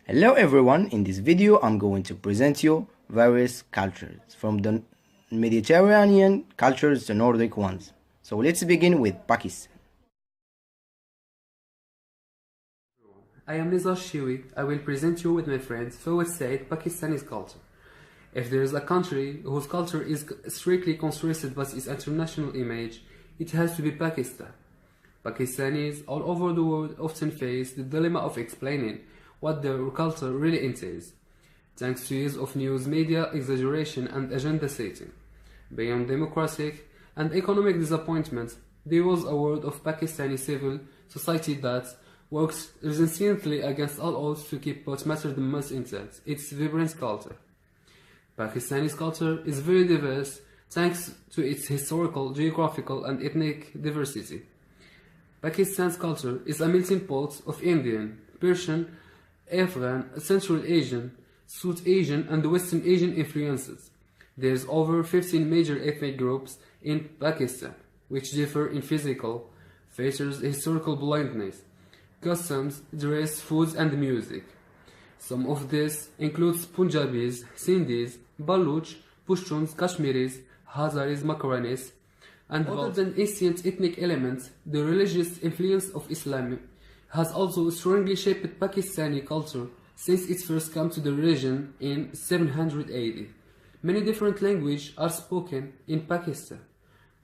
Hello everyone, in this video I'm going to present you various cultures from the Mediterranean cultures to Nordic ones. So let's begin with Pakistan. I am Nizar Ech-chettioui. I will present you with my friends FES Pakistani culture. If there is a country whose culture is strictly constructed by its international image, it has to be Pakistan. Pakistanis all over the world often face the dilemma of explaining what their culture really entails, thanks to years of news media exaggeration and agenda setting. Beyond democratic and economic disappointment, there was a world of Pakistani civil society that works resistantly against all odds to keep what matters the most intact, its vibrant culture. Pakistani's culture is very diverse thanks to its historical, geographical and ethnic diversity. Pakistan's culture is a melting pot of Indian, Persian, Afghan, Central Asian, South Asian and Western Asian influences. There's over 15 major ethnic groups in Pakistan, which differ in physical features, historical blindness, customs, dress, foods and music. Some of this includes Punjabis, Sindhis, Baluch, Pashtuns, Kashmiris, Hazaris, Makranis, and other than ancient ethnic elements, the religious influence of Islam has also strongly shaped Pakistani culture since it first came to the region in 700 AD. Many different languages are spoken in Pakistan.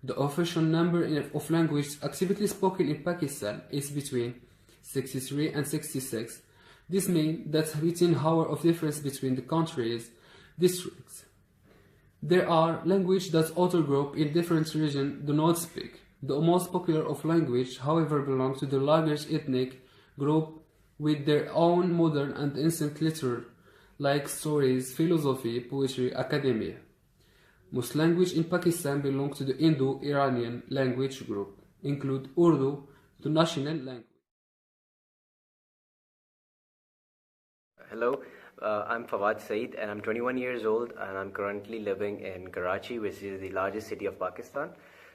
The official number of languages actively spoken in Pakistan is between 63 and 66. This means that within hour of difference between the country's districts, there are languages that other groups in different regions do not speak. The most popular of language, however, belong to the largest ethnic group with their own modern and ancient literature, like stories, philosophy, poetry, academia. Most languages in Pakistan belong to the Indo-Iranian language group, include Urdu, the national language. Hello, I'm Fawad Saeed and I'm 21 years old and I'm currently living in Karachi, which is the largest city of Pakistan.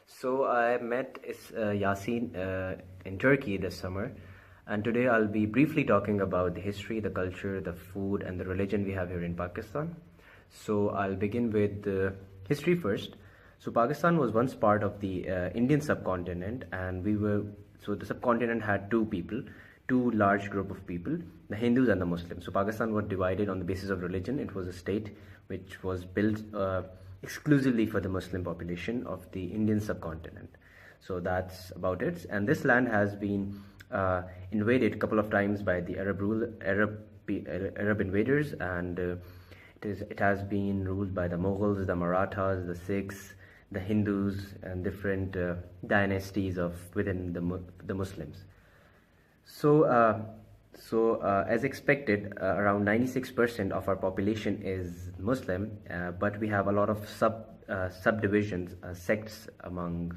So I met Yassine in Turkey this summer, and today I'll be briefly talking about the history, the culture, the food and the religion we have here in Pakistan. So I'll begin with the history first. So Pakistan was once part of the Indian subcontinent, and the subcontinent had two large group of people, the Hindus and the Muslims. So Pakistan was divided on the basis of religion. It was a state which was built exclusively for the Muslim population of the Indian subcontinent. So that's about it. And this land has been invaded a couple of times by the Arab invaders, and it has been ruled by the Mughals, the Marathas, the Sikhs, the Hindus, and different dynasties within the Muslims. So as expected, around 96% of our population is Muslim, but we have a lot of subdivisions, sects among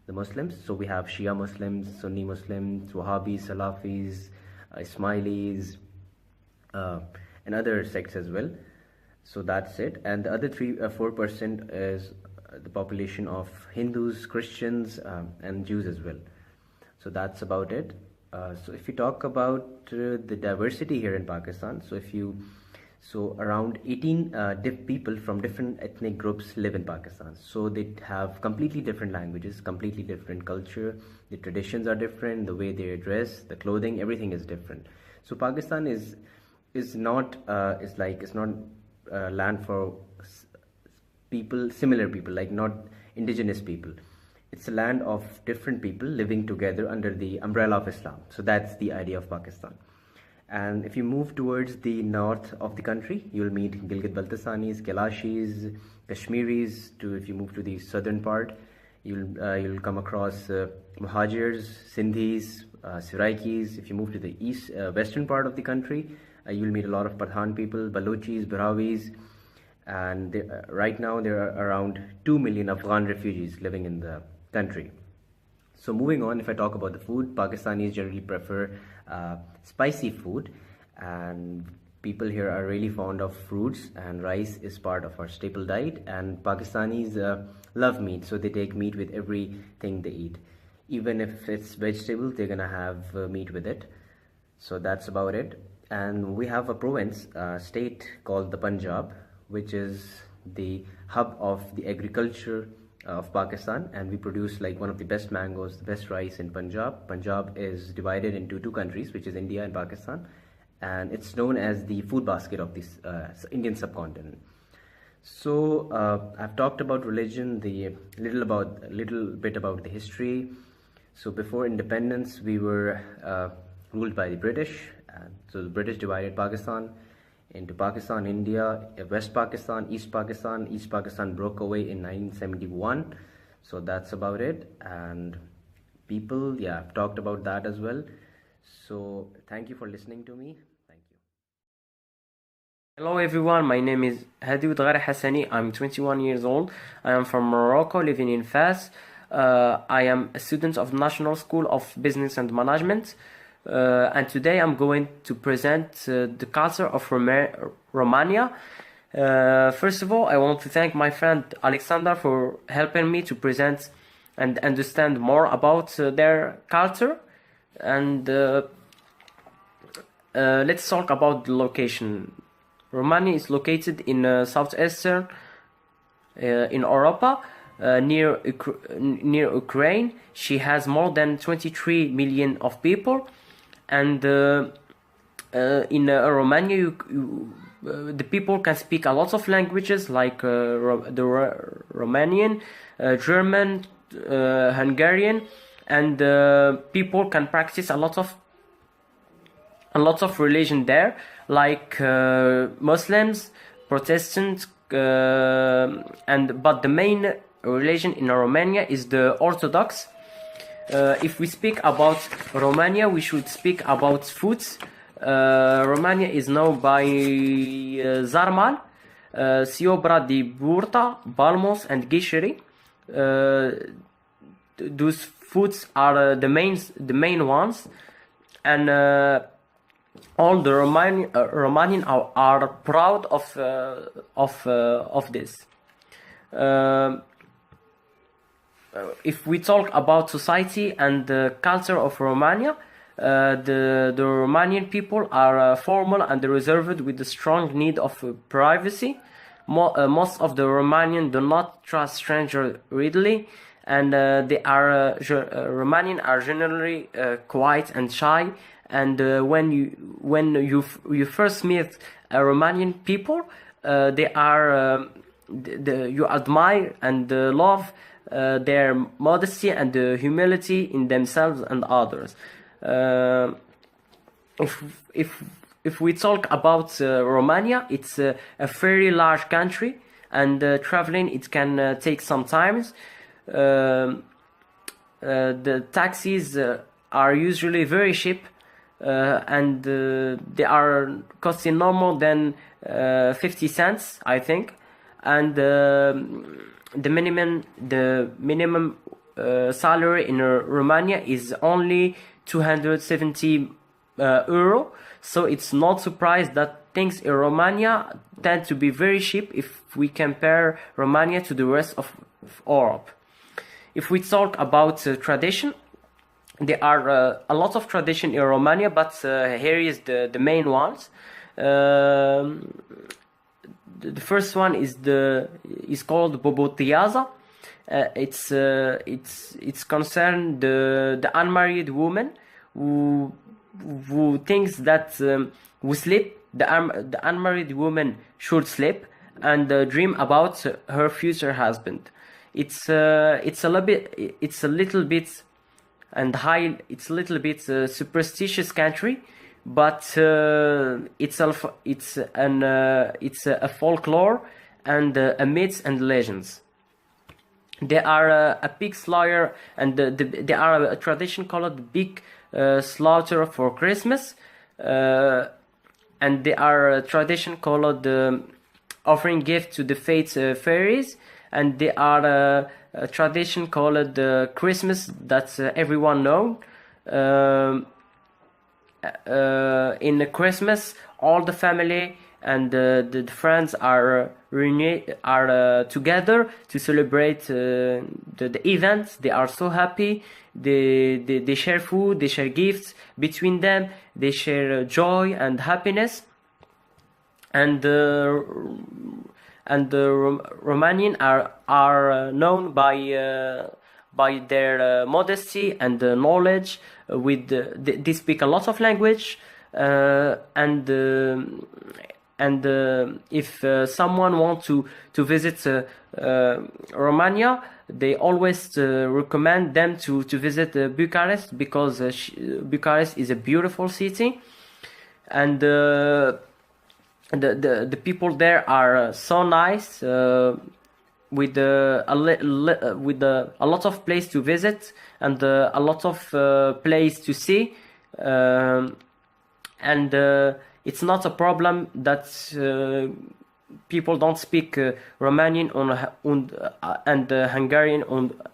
the Muslims. So we have Shia Muslims, Sunni Muslims, Wahhabis, Salafis, Ismailis, and other sects as well. So that's it. And the other 4% is the population of Hindus, Christians, and Jews as well. So that's about it. So if you talk about the diversity here in Pakistan, so around 18 people from different ethnic groups live in Pakistan. So they have completely different languages, completely different culture. The traditions are different, the way they dress, the clothing, everything is different. So Pakistan is not land for similar people, like not indigenous people. It's a land of different people living together under the umbrella of Islam. So that's the idea of Pakistan. And if you move towards the north of the country, you'll meet Gilgit-Baltistanis, Kailashis, Kashmiris. If you move to the southern part, you'll come across Muhajirs, Sindhis, Siraikis. If you move to the western part of the country, you'll meet a lot of Pathan people, Balochis, Brahvis. And right now there are around 2 million Afghan refugees living in the country. So moving on, if I talk about the food, Pakistanis generally prefer spicy food, and people here are really fond of fruits, and rice is part of our staple diet. And Pakistanis love meat, so they take meat with everything they eat. Even if it's vegetable, they're gonna have meat with it. So that's about it. and we have a province, state called the Punjab, which is the hub of the agriculture of Pakistan, and we produce like one of the best mangoes, the best rice in Punjab. Punjab is divided into two countries, which is India and Pakistan, and it's known as the food basket of this Indian subcontinent. So I've talked about religion, little bit about the history. So before independence, we were ruled by the British, and so the British divided Pakistan into Pakistan, India, West Pakistan, East Pakistan. East Pakistan broke away in 1971. So that's about it. And people, yeah, I've talked about that as well. So thank you for listening to me. Thank you. Hello everyone, my name is Hadi Hassani. I'm 21 years old. I am from Morocco, living in FES. I am a student of National School of Business and Management. And today I'm going to present the culture of Romania. First of all, I want to thank my friend Alexander for helping me to present and understand more about their culture. And let's talk about the location. Romania is located in southeastern in Europa, near Ukraine. She has more than 23 million of people. And in Romania, the people can speak a lot of languages like the Romanian, German, Hungarian, and people can practice a lot of religion there, like Muslims, Protestants, but the main religion in Romania is the Orthodox. If we speak about Romania, we should speak about foods. Romania is known by zarmal, siobra di burta, balmos, and ghișeri. Those foods are the main ones, and all the Romanian are proud of this. If we talk about society and the culture of Romania, the Romanian people are formal and reserved with a strong need of privacy. Most of the Romanians do not trust strangers readily, and Romanians are generally quiet and shy. And when you first meet Romanian people, you admire and love their modesty and humility in themselves and others. If we talk about Romania, it's a very large country, and traveling it can take some time. The taxis are usually very cheap, and they are costing no more than 50 cents, I think, and the minimum salary in Romania is only 270 euro. So it's not surprised that things in Romania tend to be very cheap if we compare Romania to the rest of Europe. If we talk about tradition, there are a lot of tradition in Romania, but here is the main ones. The first one is called Bobotiaza. It's concerned the unmarried woman who thinks that who sleep the unmarried woman should sleep and dream about her future husband. It's a little bit superstitious country, but it's a folklore and a myths and legends. There are a pig slaughter, and there are a tradition called big slaughter for Christmas, and there are a tradition called offering gift to the faith fairies, and there are a tradition called Christmas that everyone know. In Christmas, all the family and the friends are together to celebrate the event. They are so happy. They share food, they share gifts between them, they share joy and happiness. And the Romanian are known by their modesty and knowledge. They speak a lot of language, and if someone wants to visit Romania, they always recommend them to visit Bucharest, because Bucharest is a beautiful city, and the people there are so nice, with a lot of place to visit, and a lot of place to see, and it's not a problem that people don't speak Romanian and Hungarian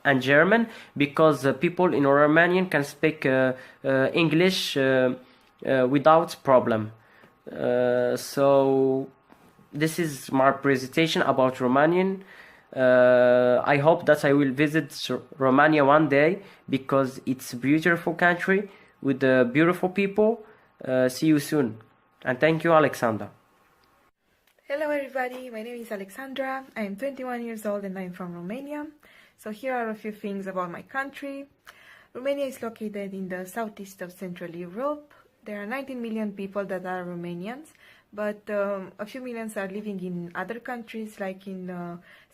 and German, because people in Romanian can speak English without problem. So this is my presentation about Romanian. I hope that I will visit Romania one day, because it's a beautiful country with beautiful people. See you soon, and thank you, Alexandra. Hello everybody, my name is Alexandra. I am 21 years old and I'm from Romania. So here are a few things about my country. Romania is located in the southeast of Central Europe. There are 19 million people that are Romanians, but a few millions are living in other countries like in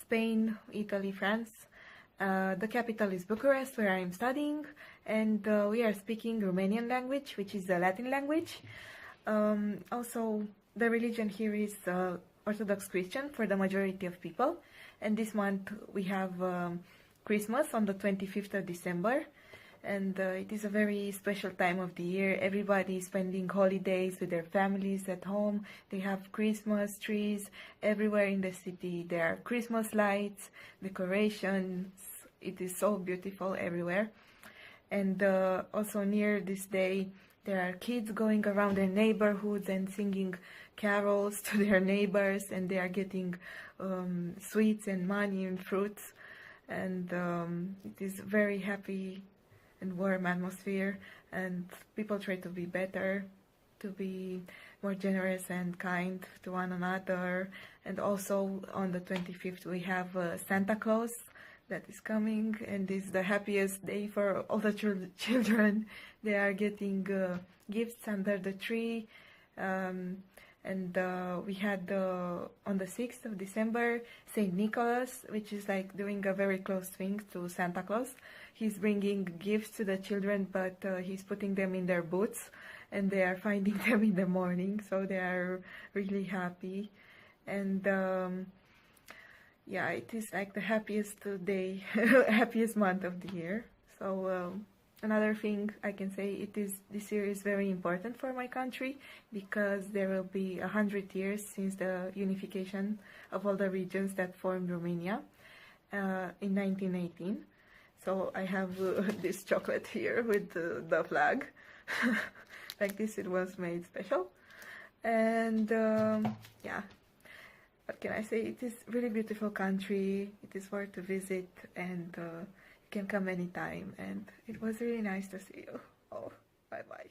Spain, Italy, France. The capital is Bucharest, where I am studying, and we are speaking Romanian language, which is the Latin language. Also, the religion here is Orthodox Christian for the majority of people, and this month we have Christmas on the 25th of December, and it is a very special time of the year. Everybody is spending holidays with their families at home. They have Christmas trees everywhere in the city. There are Christmas lights, decorations. It is so beautiful everywhere. And also near this day, there are kids going around their neighborhoods and singing carols to their neighbors, and they are getting sweets and money and fruits, and it is very happy and warm atmosphere, and people try to be better, to be more generous and kind to one another. And also on the 25th we have Santa Claus that is coming, and this is the happiest day for all the children. They are getting gifts under the tree, and we had on the 6th of December Saint Nicholas, which is like doing a very close thing to Santa Claus. He's bringing gifts to the children, but he's putting them in their boots, and they are finding them in the morning, so they are really happy. And yeah, it is like the happiest day, happiest month of the year. So another thing I can say, this year is very important for my country, because there will be 100 years since the unification of all the regions that formed Romania in 1918. So I have this chocolate here with the flag. Like this, it was made special. And yeah, what can I say? It is really beautiful country. It is worth to visit, and you can come anytime. And it was really nice to see you. Oh, bye-bye.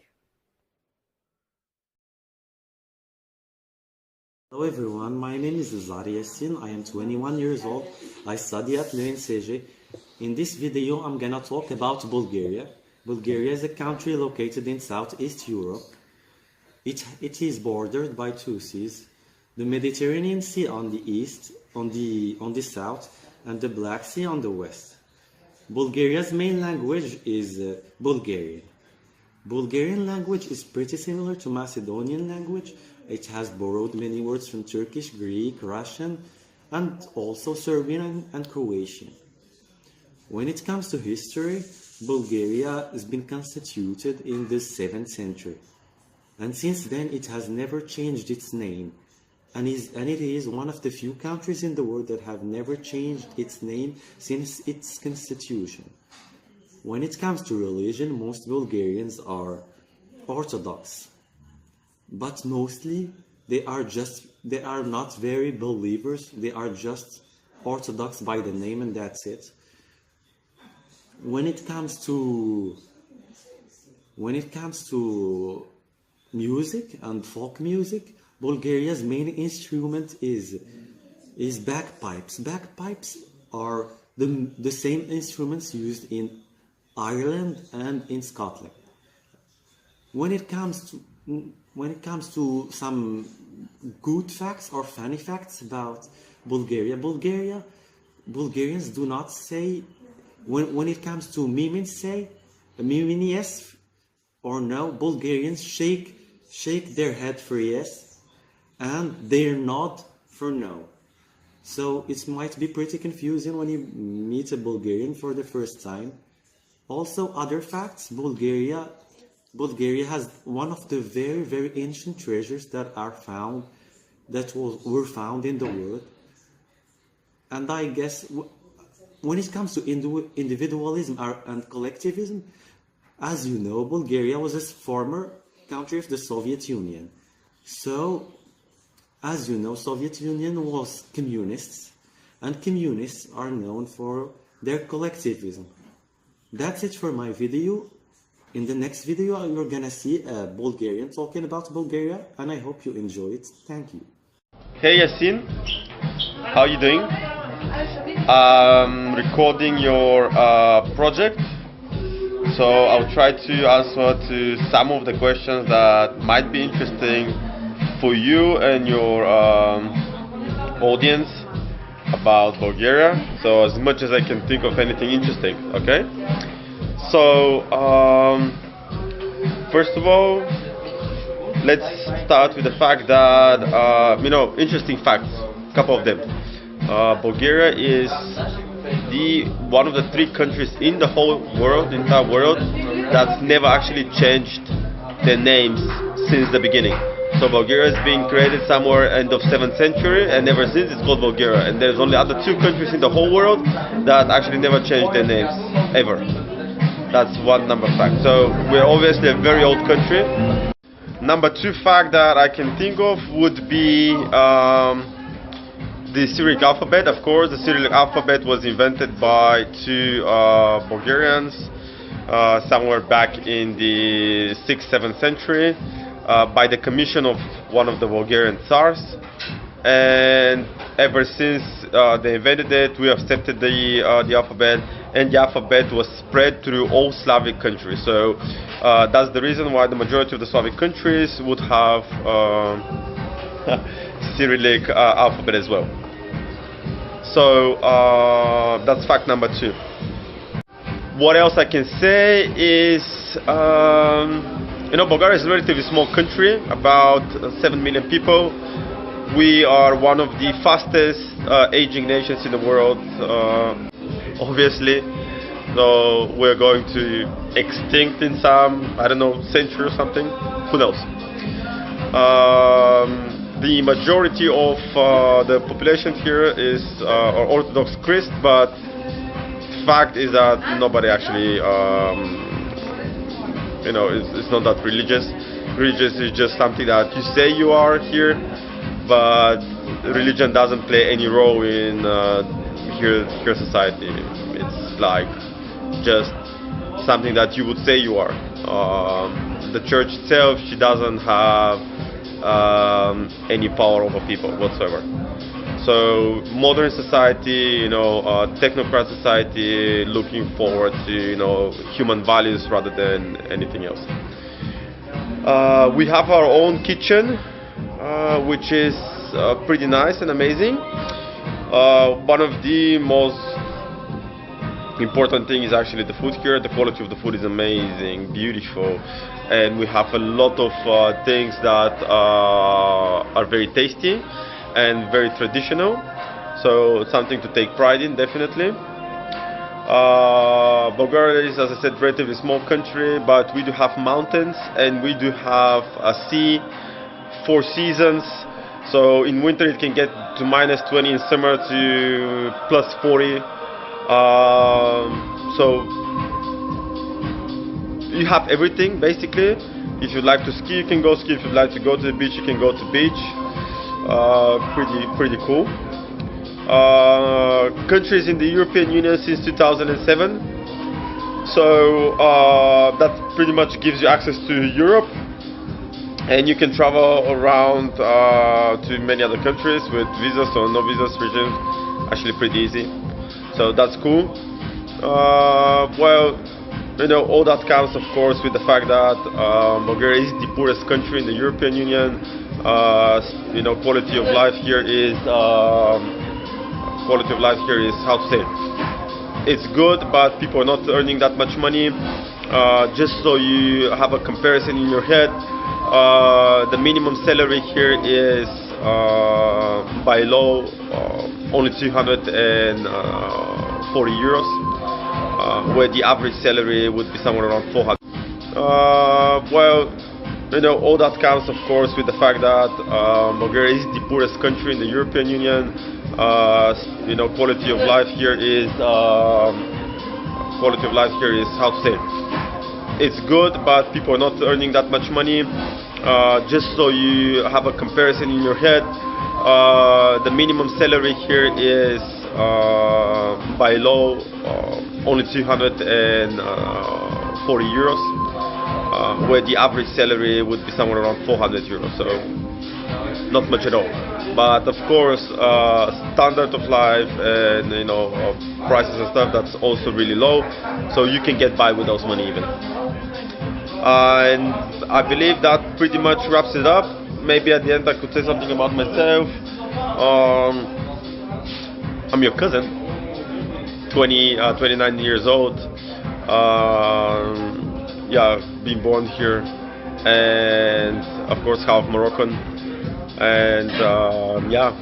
Hello everyone, my name is Lazar Yassine. I am 21 years old. I study at ENCG. In this video, I'm gonna talk about Bulgaria. Bulgaria is a country located in Southeast Europe. It is bordered by two seas, the Mediterranean Sea on the east, on the south, and the Black Sea on the west. Bulgaria's main language is Bulgarian. Bulgarian language is pretty similar to Macedonian language. It has borrowed many words from Turkish, Greek, Russian, and also Serbian and Croatian. When it comes to history, Bulgaria has been constituted in the 7th century. And since then, it has never changed its name. And it is one of the few countries in the world that have never changed its name since its constitution. When it comes to religion, most Bulgarians are Orthodox. But mostly, they are not very believers. They are just Orthodox by the name, and that's it. When it comes to music and folk music, Bulgaria's main instrument is bagpipes. Bagpipes are the same instruments used in Ireland and in Scotland. When it comes to some good facts or funny facts about Bulgaria, Bulgarians do not say, when it comes to Mimin, say Mimin yes or no. Bulgarians shake their head for yes, and they nod for no. So it might be pretty confusing when you meet a Bulgarian for the first time. Also, other facts: Bulgaria has one of the very, very ancient treasures that were found in the world. And I guess when it comes to individualism and collectivism, as you know, Bulgaria was a former country of the Soviet Union. So, as you know, Soviet Union was communists, and communists are known for their collectivism. That's it for my video. In the next video, you're gonna see a Bulgarian talking about Bulgaria, and I hope you enjoy it. Thank you. Hey Yassine, how you doing? I'm recording your project, so I'll try to answer to some of the questions that might be interesting for you and your audience about Bulgaria. So as much as I can think of anything interesting, okay? So first of all, let's start with the fact that interesting facts, a couple of them. Bulgaria is one of the 3 countries in the whole world, entire world, that's never actually changed their names since the beginning. So Bulgaria is being created somewhere end of 7th century, and ever since it's called Bulgaria. And there's only other 2 countries in the whole world that actually never changed their names, ever. That's one number fact. So we're obviously a very old country. Number 2 fact that I can think of would be the Cyrillic alphabet. Of course, the Cyrillic alphabet was invented by 2 Bulgarians somewhere back in the 6th, 7th century by the commission of one of the Bulgarian tsars. And ever since they invented it, we accepted the alphabet, and the alphabet was spread through all Slavic countries. So that's the reason why the majority of the Slavic countries would have Cyrillic alphabet as well. So that's fact number 2. What else I can say is, Bulgaria is a relatively small country, about 7 million people. We are one of the fastest aging nations in the world, obviously. So we're going to extinct in some, century or something. Who knows? The majority of the population here is Orthodox Christ, but fact is that nobody actually, it's not that religious. Religious is just something that you say you are here, but religion doesn't play any role in here society. It's like just something that you would say you are. The church itself, she doesn't have any power over people whatsoever. So modern society, technocrat society, looking forward to human values rather than anything else. We have our own kitchen, which is pretty nice and amazing. One of the most important things is actually the food here. The quality of the food is amazing, beautiful, and we have a lot of things that are very tasty and very traditional, so something to take pride in, definitely. Bulgaria is, as I said, relatively small country, but we do have mountains and we do have a sea, 4 seasons. So in winter it can get to -20, in summer to +40. So you have everything basically. If you'd like to ski, you can go ski. If you'd like to go to the beach, you can go to the beach. Pretty cool. Countries in the European Union since 2007. So that pretty much gives you access to Europe, and you can travel around to many other countries with visas or no visas regime. Actually pretty easy. So that's cool. Well, you know, all that counts, of course, with the fact that Bulgaria is the poorest country in the European Union. You know, quality of life here is how to say, it's good, but people are not earning that much money. Just so you have a comparison in your head, the minimum salary here is by law only 240 euros, where the average salary would be somewhere around 400. Well, you know, all that counts, of course, with the fact that Bulgaria is the poorest country in the European Union. You know, quality of life here is how to say, it's good, but people are not earning that much money. Just so you have a comparison in your head, the minimum salary here is by law only 240 euros, where the average salary would be somewhere around 400 euros, so not much at all. But of course, standard of life and, you know, prices and stuff, that's also really low, so you can get by with those money even. And I believe that pretty much wraps it up. Maybe at the end I could say something about myself. I'm your cousin, 29 years old. Yeah, been born here, and of course half Moroccan. And yeah,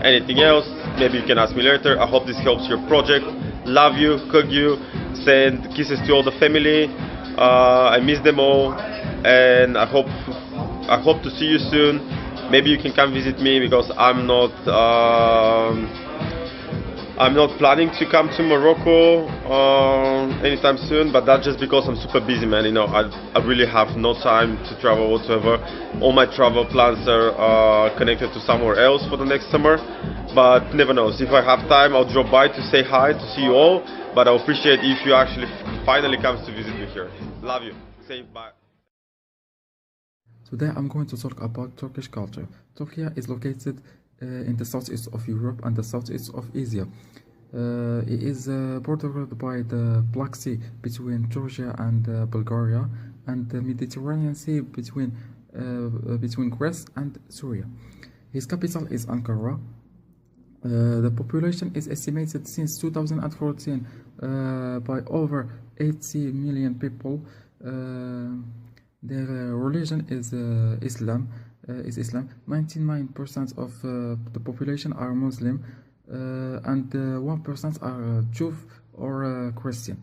anything else, maybe you can ask me later. I hope this helps your project. Love you, hug you, send kisses to all the family. I miss them all, and I hope to see you soon. Maybe you can come visit me, because I'm not planning to come to Morocco anytime soon, but that's just because I'm super busy, man. You know, I really have no time to travel whatsoever. All my travel plans are connected to somewhere else for the next summer, but never knows. If I have time, I'll drop by to say hi, to see you all, but I appreciate if you actually finally come to visit me here. Love you. Say bye. Today I'm going to talk about Turkish culture. Turkey is located in the southeast of Europe and the southeast of Asia. It is bordered by the Black Sea between Georgia and Bulgaria, and the Mediterranean Sea between Greece and Syria. His capital is Ankara. The population is estimated since 2014 by over 80 million people. Their religion is Islam. 99% of the population are Muslim, and 1% are Jew or Christian.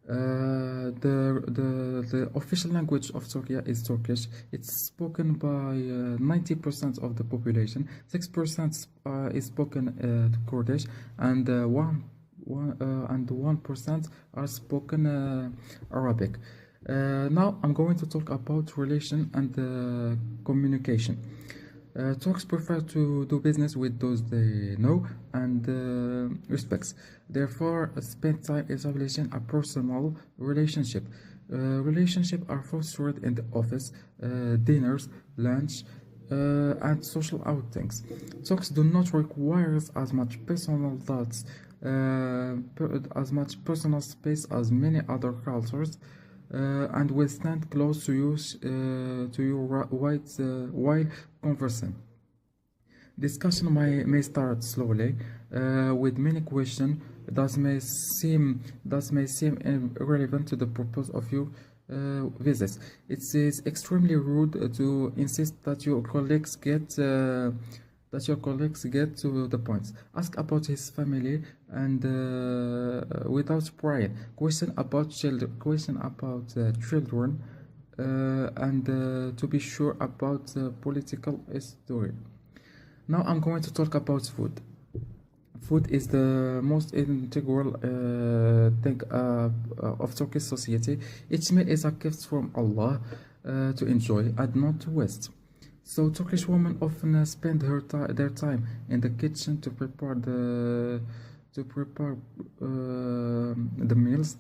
The official language of Turkey is Turkish. It's spoken by 90% of the population. 6% is spoken Kurdish, and 1% are spoken Arabic. Now I'm going to talk about relation and communication. Turks prefer to do business with those they know and respects. Therefore, spend time establishing a personal relationship. Relationships are fostered in the office, dinners, lunch, and social outings. Turks do not require as much personal thoughts, as much personal space as many other cultures. And will stand close to you while conversing. Discussion may start slowly with many questions that may seem irrelevant to the purpose of your visit. It is extremely rude to insist that your colleagues get to the point. Ask about his family and without prying. Question about children, and to be sure about political history. Now I'm going to talk about food. Food is the most integral thing of Turkish society. Each meal is a gift from Allah to enjoy and not to waste. So Turkish women often spend their time in the kitchen to prepare the meals.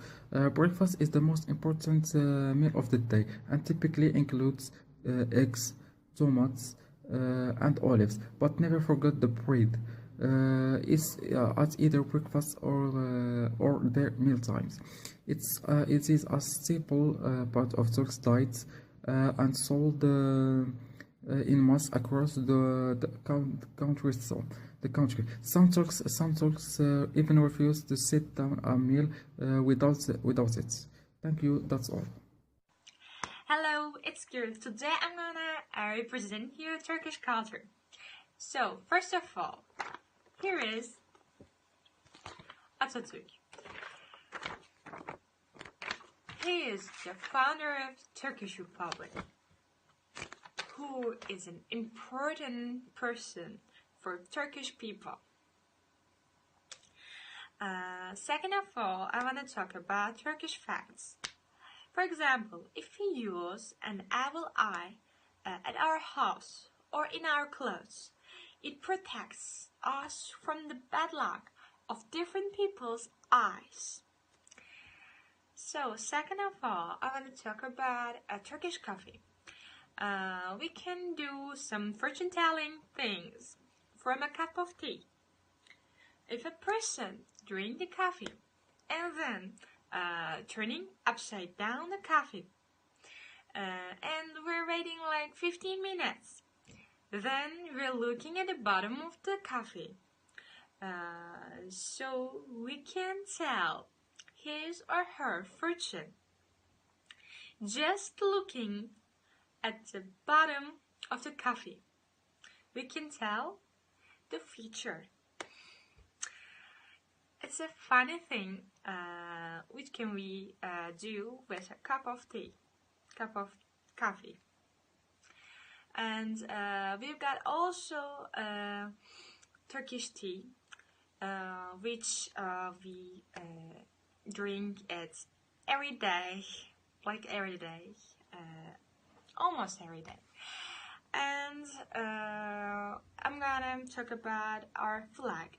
Breakfast is the most important meal of the day and typically includes eggs, tomatoes, and olives. But never forget the bread. Is at either breakfast or their meal times. It is a staple part of Turks' diet and sold in mass across the country. The country. Some Turks even refuse to sit down a meal without it. Thank you. That's all. Hello, it's Kira. Today I'm gonna represent here Turkish culture. So first of all, here is Atatürk. He is the founder of Turkish Republic, who is an important person for Turkish people. Second of all, I want to talk about Turkish facts. For example, if we use an evil eye at our house or in our clothes, it protects us from the bad luck of different people's eyes. So, second of all, I want to talk about Turkish coffee. We can do some fortune-telling things from a cup of tea. If a person drinks the coffee and then turning upside down the coffee, and we're waiting like 15 minutes, then we're looking at the bottom of the coffee, so we can tell his or her fortune just looking at the bottom of the coffee. We can tell the future. It's a funny thing which can we do with a cup of coffee. And we've got also Turkish tea, which we drink it every day, almost every day. And I'm gonna talk about our flag.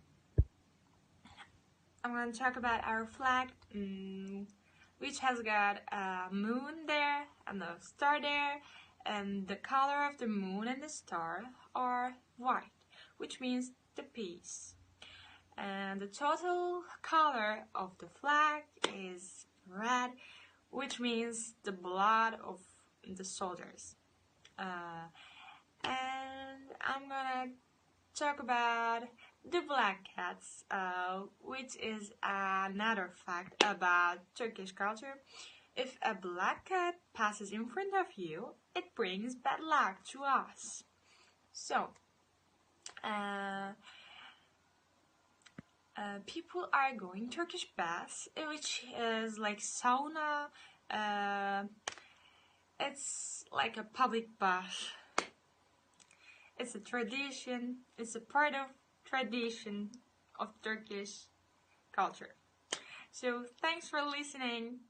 Which has got a moon there and a star there, and the color of the moon and the star are white, which means the peace. And the total color of the flag is red, which means the blood of the soldiers. And I'm gonna talk about the black cats, which is another fact about Turkish culture. If a black cat passes in front of you, it brings bad luck to us. So, people are going Turkish baths, which is like sauna. It's like a public bath. It's a tradition. It's a part of tradition of Turkish culture. So thanks for listening.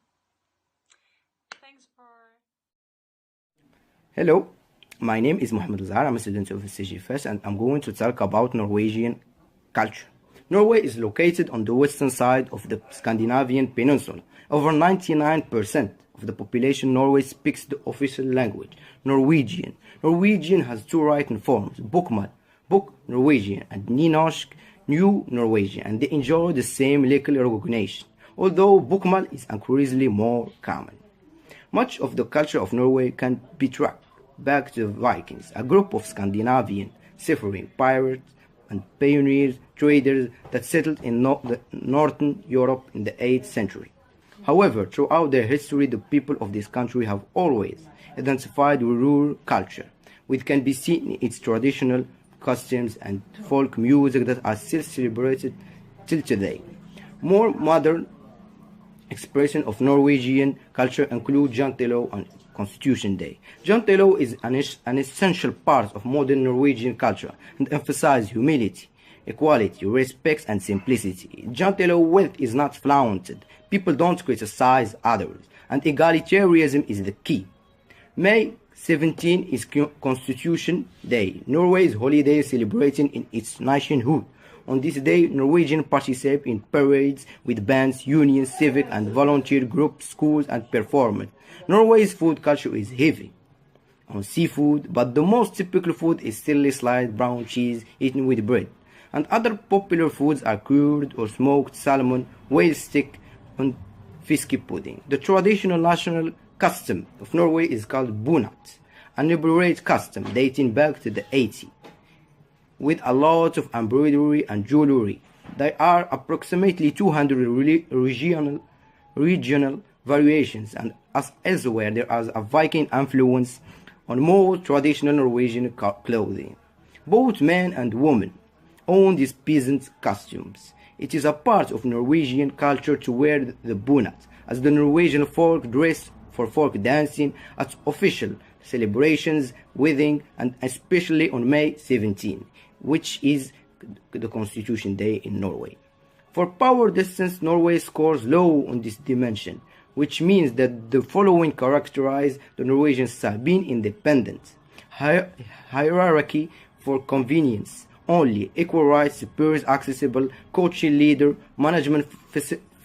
Hello, my name is Mohammed. I'm a student of ENCG FES, and I'm going to talk about Norwegian culture. Norway is located on the western side of the Scandinavian peninsula. Over 99% of the population in Norway speaks the official language, Norwegian. Norwegian has two written forms, bokmål, book Norwegian, and nynorsk, new Norwegian, and they enjoy the same legal recognition, although bokmål is increasingly more common. Much of the culture of Norway can be tracked back to the Vikings, a group of Scandinavian seafaring pirates and pioneer traders that settled in northern Europe in the 8th century. However, throughout their history, the people of this country have always identified with rural culture, which can be seen in its traditional costumes and folk music that are still celebrated till today. More modern expression of Norwegian culture include Jantelov and Constitution Day. Jantelov is an essential part of modern Norwegian culture and emphasizes humility, equality, respect, and simplicity. Gentle wealth is not flaunted. People don't criticize others, and egalitarianism is the key. May 17 is Constitution Day, Norway's holiday celebrating in its nationhood. On this day, Norwegians participate in parades with bands, unions, civic and volunteer groups, schools, and performers. Norway's food culture is heavy on seafood, but the most typical food is thinly sliced brown cheese eaten with bread. And other popular foods are cured or smoked salmon, whale steak, and fisky pudding. The traditional national custom of Norway is called bunat, an elaborate custom dating back to the 80s, with a lot of embroidery and jewelry. There are approximately 200 regional variations, and as elsewhere, there is a Viking influence on more traditional Norwegian clothing. Both men and women own these peasant costumes. It is a part of Norwegian culture to wear the bunat as the Norwegian folk dress for folk dancing at official celebrations, weddings, and especially on May 17, which is the Constitution Day in Norway. For power distance, Norway scores low on this dimension, which means that the following characterize the Norwegian style: being independent, hierarchy for convenience only, equal rights, superiors accessible, coaching leader, management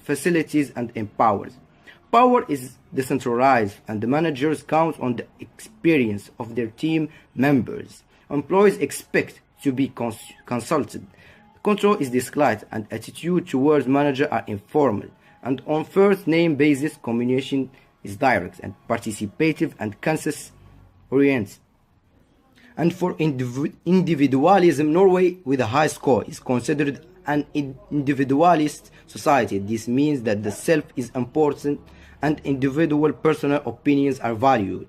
facilities, and empowers. Power is decentralized, and the managers count on the experience of their team members. Employees expect to be consulted. Control is disliked, and attitude towards manager are informal. And on first name basis, communication is direct and participative and consensus oriented. And for individualism, Norway with a high score is considered an individualist society. This means that the self is important and individual personal opinions are valued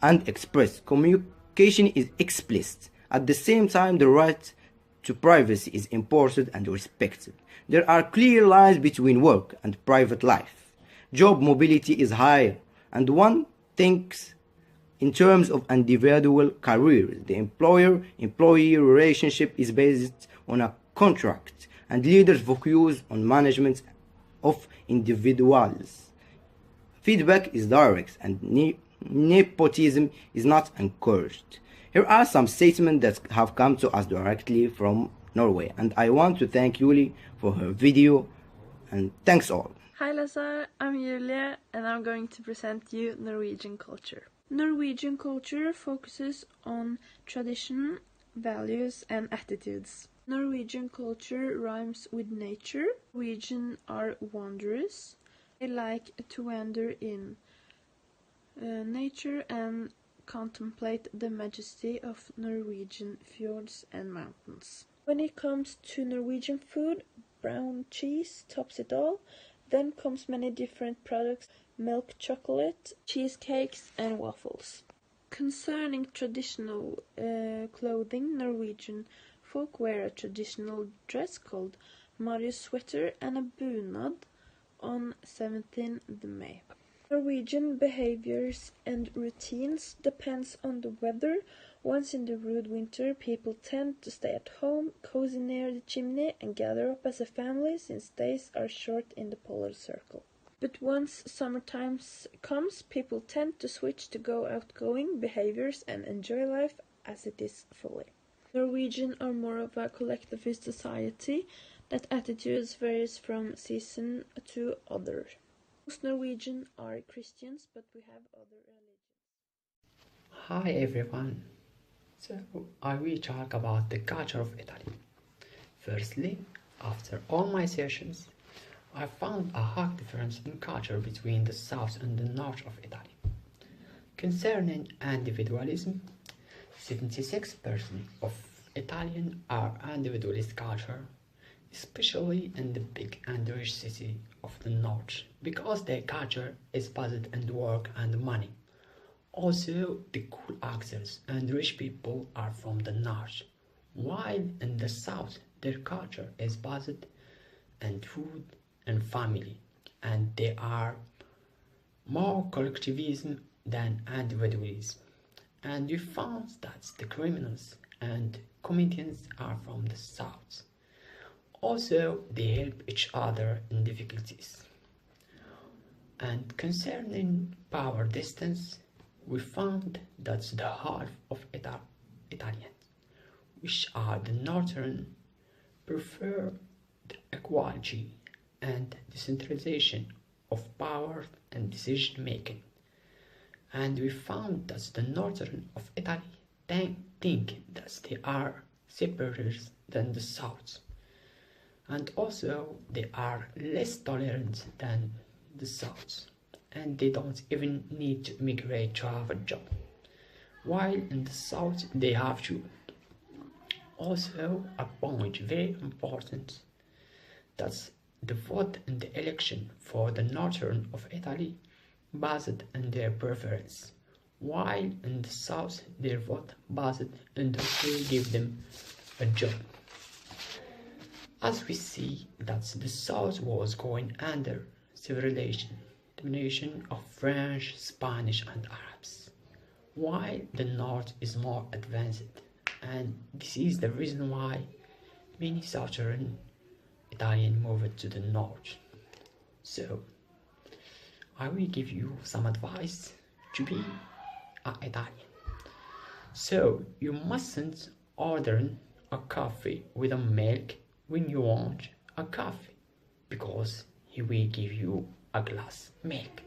and expressed. Communication is explicit. At the same time, the right to privacy is important and respected. There are clear lines between work and private life. Job mobility is higher, and one thinks in terms of individual careers. The employer-employee relationship is based on a contract, and leaders focus on management of individuals. Feedback is direct, and nepotism is not encouraged. Here are some statements that have come to us directly from Norway, and I want to thank Julie for her video, and thanks all. Hi Lazar, I'm Julie, and I'm going to present you Norwegian culture. Norwegian culture focuses on tradition, values, and attitudes. Norwegian culture rhymes with nature. Norwegians are wanderers. They like to wander in nature and contemplate the majesty of Norwegian fjords and mountains. When it comes to Norwegian food, brown cheese tops it all. Then comes many different products: milk chocolate, cheesecakes, and waffles. Concerning traditional clothing, Norwegian folk wear a traditional dress called Marius sweater and a bunad on 17th May. Norwegian behaviors and routines depends on the weather. Once in the rude winter, people tend to stay at home, cozy near the chimney, and gather up as a family, since days are short in the polar circle. But once summertime comes, people tend to switch to go outgoing behaviors and enjoy life as it is fully. Norwegians are more of a collectivist society. That attitudes varies from season to other. Most Norwegians are Christians, but we have other religions. Hi everyone. So I will talk about the culture of Italy. Firstly, after all my sessions, I found a hard difference in culture between the south and the north of Italy. Concerning individualism, 76% of Italians are individualist culture, especially in the big and rich city of the north, because their culture is based on work and money. Also, the cool actors and rich people are from the north, while in the south their culture is based on food and family, and they are more collectivism than individualism. And we found that the criminals and comedians are from the south, Also, they help each other in difficulties. And concerning power distance, we found that the half of Italians, which are the northern, prefer the equality and decentralization of power and decision making. And we found that the northern of Italy think that they are separatists than the south. And also they are less tolerant than the south, and they don't even need to immigrate to have a job, while in the south they have to. Also, a point very important, that's the vote in the election for the northern of Italy based on their preference, while in the south their vote based on the who give them a job. As we see that the south was going under civilization, domination of French, Spanish and Arabs, while the north is more advanced, and this is the reason why many southern Italians moved to the north. So I will give you some advice to be an Italian. So you mustn't order a coffee with a milk when you want a coffee, because he will give you a glass milk.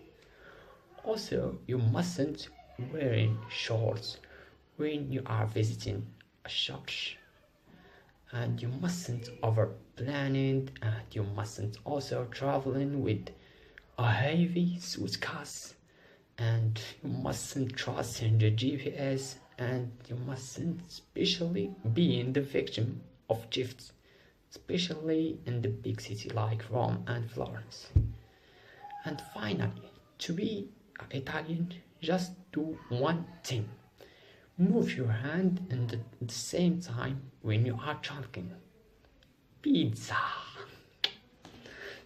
Also, you mustn't wearing shorts when you are visiting a church, and you mustn't over planning, and you mustn't also traveling with a heavy suitcase, and you mustn't trust in the GPS, and you mustn't especially being the victim of thefts, especially in the big city like Rome and Florence. And finally, to be an Italian, just do one thing: move your hand at the same time when you are talking. Pizza.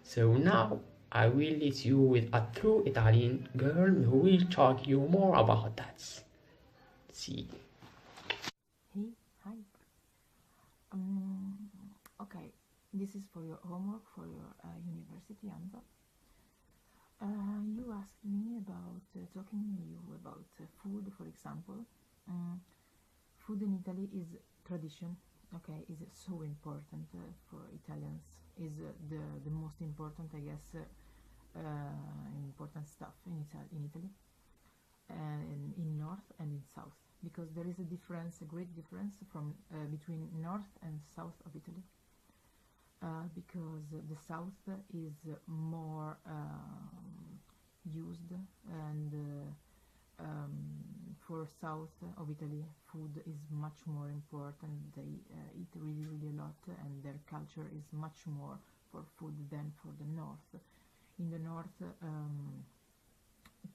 So now I will leave you with a true Italian girl who will talk you more about that. See. Hey, hi. Okay, this is for your homework for your university, Hamza. You asked me about talking you about food, for example. Food in Italy is tradition. Okay, is so important for Italians. Is the most important, I guess, important stuff in Italy, and in north and in south, because there is a difference, a great difference from between north and south of Italy. Because the south is more used, and for south of Italy food is much more important. They eat really a lot, and their culture is much more for food than for the north. In the north,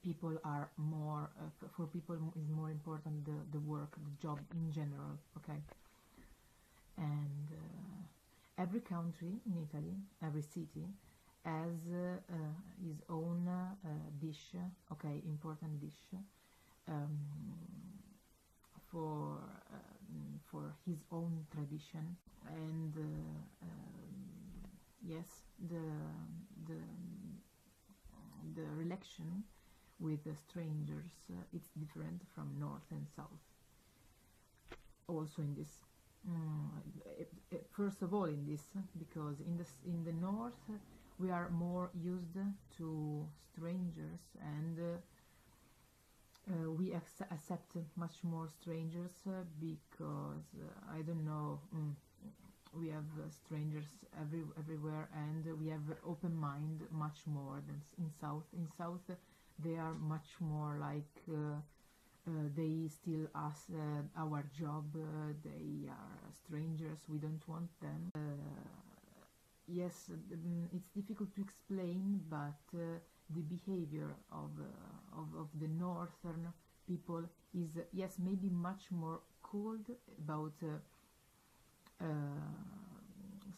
people are more for people is more important the work, the job in general. Okay, and every country in Italy, every city has his own dish, okay, important dish, for his own tradition. And yes, the relation with the strangers, it's different from north and south. Also in this, first of all in this, because in the north we are more used to strangers, and we accept much more strangers because I don't know, we have strangers everywhere, and we have open mind much more than in south. In south they are much more like they still ask our job, they are strangers, we don't want them. Yes, it's difficult to explain, but the behavior of the northern people is, yes, maybe much more cold about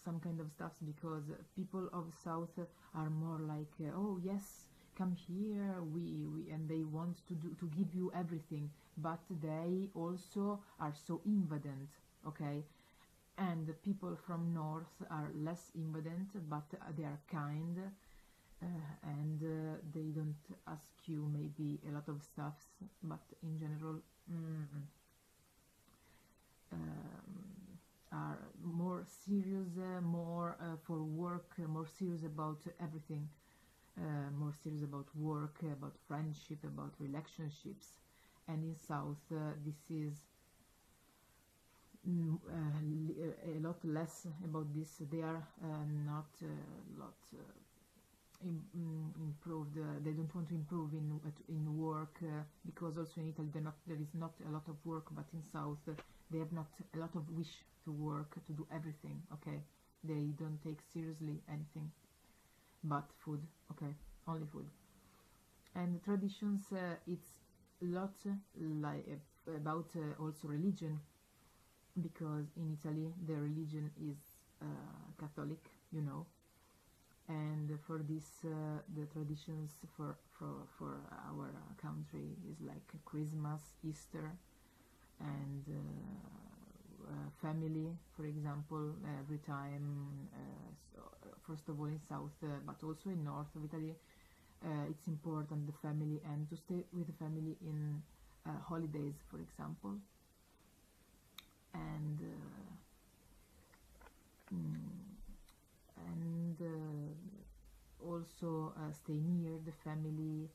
some kind of stuff, because people of south are more like, oh yes, come here, we and they want to give you everything, but they also are so invadent, okay, and the people from north are less invadent, but they are kind, and they don't ask you maybe a lot of stuffs, but in general are more serious, more for work, more serious about everything, more serious about work, about friendship, about relationships. And in south this is a lot less about this. They are not a lot improved. They don't want to improve in work, because also in Italy there is not a lot of work, but in south they have not a lot of wish to work, to do everything. Okay, they don't take seriously anything but food. Okay, only food. And traditions, it's a lot like about also religion, because in Italy the religion is Catholic, you know, and for this the traditions for our country is like Christmas, Easter, and family, for example, every time, so first of all in south, but also in north of Italy, it's important, the family, and to stay with the family in holidays, for example, and also stay near the family,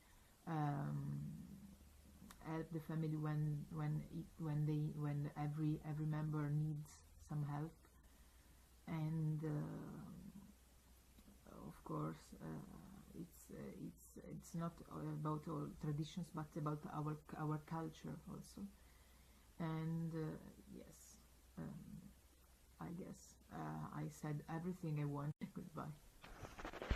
help the family when every member needs some help, and of course it's not about all traditions, but about our culture also. And yes, I guess I said everything I want. Goodbye.